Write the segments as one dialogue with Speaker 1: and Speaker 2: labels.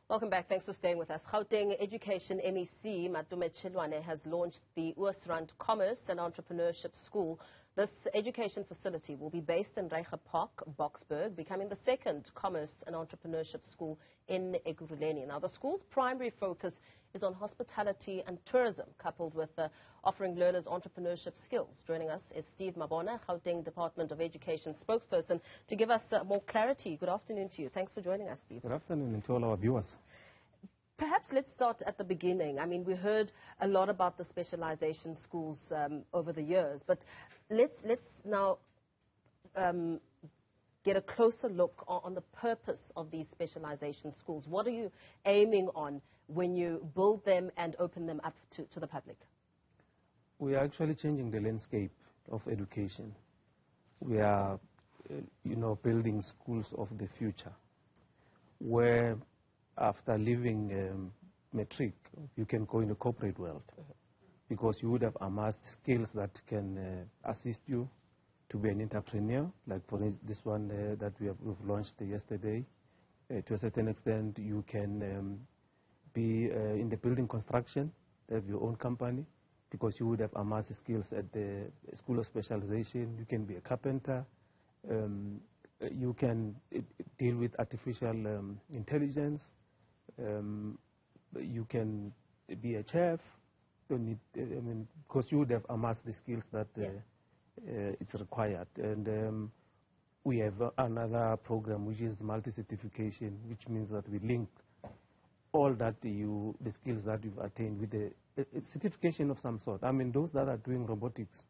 Speaker 1: Welcome back. Thanks for staying with us. Gauteng Education MEC Matome Chiloane has launched the Oosrand Commerce and Entrepreneurship School. This education facility will be based in Reiger Park, Boksburg, becoming the second commerce and entrepreneurship school in Ekurhuleni. Now, the school's primary focus is on hospitality and tourism, coupled with offering learners entrepreneurship skills. Joining us is Steve Mabona, Gauteng Department of Education spokesperson, to give us more clarity. Good afternoon to you. Thanks for joining us, Steve.
Speaker 2: Good afternoon, and to all our viewers.
Speaker 1: Perhaps let's start at the beginning. I mean, we heard a lot about the specialization schools over the years, but let's now get a closer look on the purpose of these specialization schools. What are you aiming on when you build them and open them up to the public?
Speaker 2: We are actually changing the landscape of education. We are, building schools of the future, where after leaving matric, you can go in the corporate world, because you would have amassed skills that can assist you to be an entrepreneur, like for this one that we've launched yesterday. To a certain extent, you can be in the building construction, have your own company, because you would have amassed skills at the School of Specialization. You can be a carpenter. You can deal with artificial intelligence. You can be a chef. Don't need, because you would have amassed the skills that it's required. And we have another program which is multi-certification, which means that we link all that the skills that you've attained with a certification of some sort. I mean, those that are doing robotics,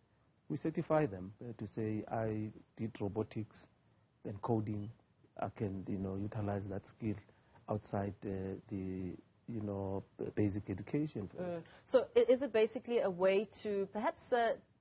Speaker 2: we certify them to say, I did robotics and coding. I can, utilize that skill outside the basic education.
Speaker 1: So is it basically a way to perhaps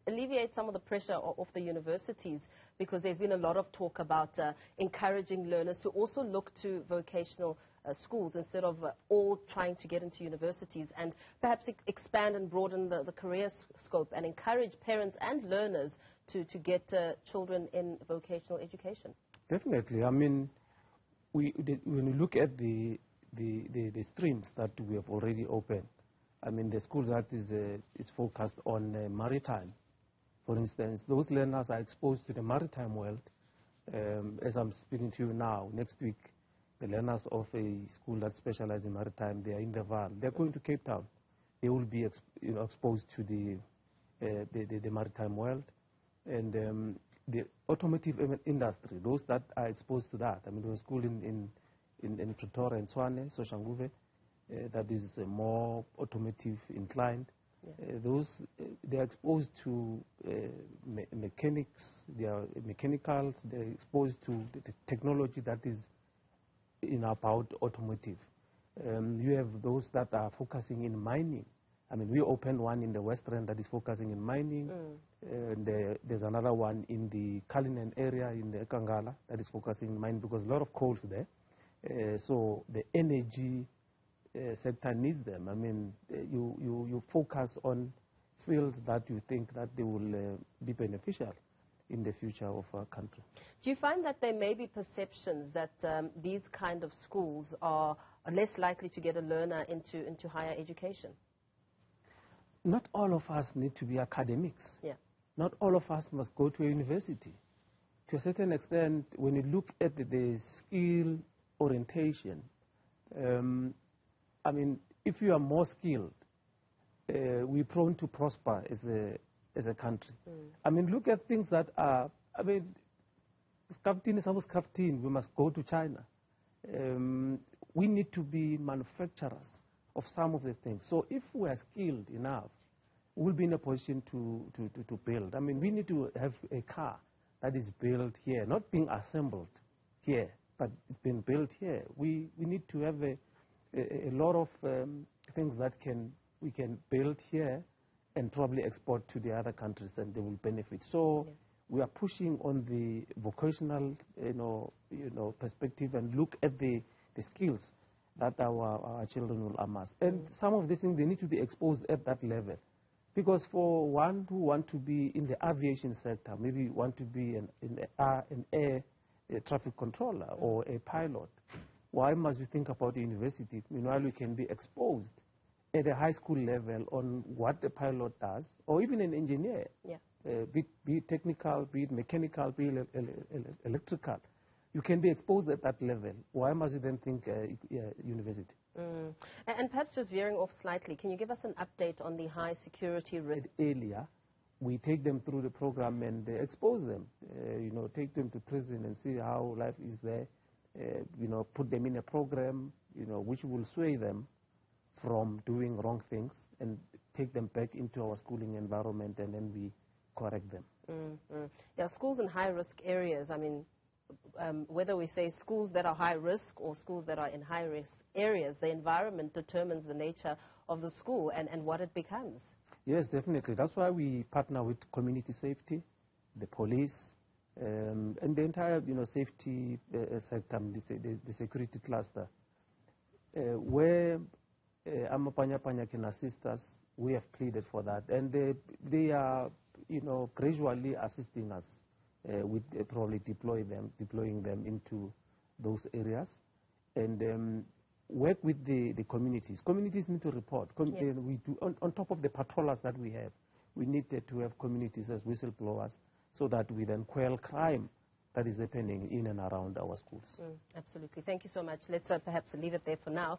Speaker 1: alleviate some of the pressure off the universities, because there's been a lot of talk about encouraging learners to also look to vocational schools instead of all trying to get into universities, and perhaps expand and broaden the career scope and encourage parents and learners to get children in vocational education?
Speaker 2: Definitely. I mean, when you look at the streams that we have already opened, I mean, the school that is focused on maritime. For instance, those learners are exposed to the maritime world. As I'm speaking to you now, next week, the learners of a school that specializes in maritime, they are in the Val. They're going to Cape Town. They will be exposed to the maritime world. And the automotive industry, those that are exposed to that. I mean, there's a school in Pretoria and Tshwane, Soshanguve, that is more automotive inclined. They are exposed to mechanics, they are mechanicals, they're exposed to the technology that is about automotive. You have those that are focusing in mining. I mean, we opened one in the Western that is focusing in mining. And there's another one in the Cullinan area in the Ekangala that is focusing in mining, because a lot of coals there. So the energy sector needs them. I mean, you focus on fields that you think that they will be beneficial in the future of our country.
Speaker 1: Do you find that there may be perceptions that these kind of schools are less likely to get a learner into higher education?
Speaker 2: Not all of us need to be academics.
Speaker 1: Yeah.
Speaker 2: Not all of us must go to a university. To a certain extent, when you look at the skill orientation, I mean, if you are more skilled, we're prone to prosper as a country. I mean, look at things that are, I mean, we must go to China. We need to be manufacturers of some of the things. So if we are skilled enough, we'll be in a position to build. I mean, we need to have a car that is built here, not being assembled here, but it's been built here. We need to have a lot of things that we can build here and probably export to the other countries, and they will benefit. So we are pushing on the vocational, perspective, and look at the skills that our children will amass. And some of these things, they need to be exposed at that level. Because for one who want to be in the aviation sector, maybe want to be an air traffic controller or a pilot, why must we think about the university? Meanwhile, we can be exposed at a high school level on what the pilot does, or even an engineer, be it technical, be it mechanical, be it electrical. You can be exposed at that level. Why must you then think university?
Speaker 1: And perhaps just veering off slightly, can you give us an update on the high security risk?
Speaker 2: Earlier, we take them through the program and expose them, take them to prison and see how life is there, put them in a program, which will sway them from doing wrong things and take them back into our schooling environment, and then we correct them.
Speaker 1: Yeah, schools in high-risk areas, I mean, whether we say schools that are high risk or schools that are in high-risk areas, the environment determines the nature of the school and what it becomes.
Speaker 2: Yes, definitely. That's why we partner with community safety, the police, and the entire safety sector, the security cluster, where Amapanya can assist us. We have pleaded for that, and they are gradually assisting us with probably deploying them into those areas, and work with the communities. Communities need to report. We do, on top of the patrollers that we have, we need to have communities as whistleblowers, so that we then quell crime that is happening in and around our schools.
Speaker 1: Absolutely. Thank you so much. Let's perhaps leave it there for now.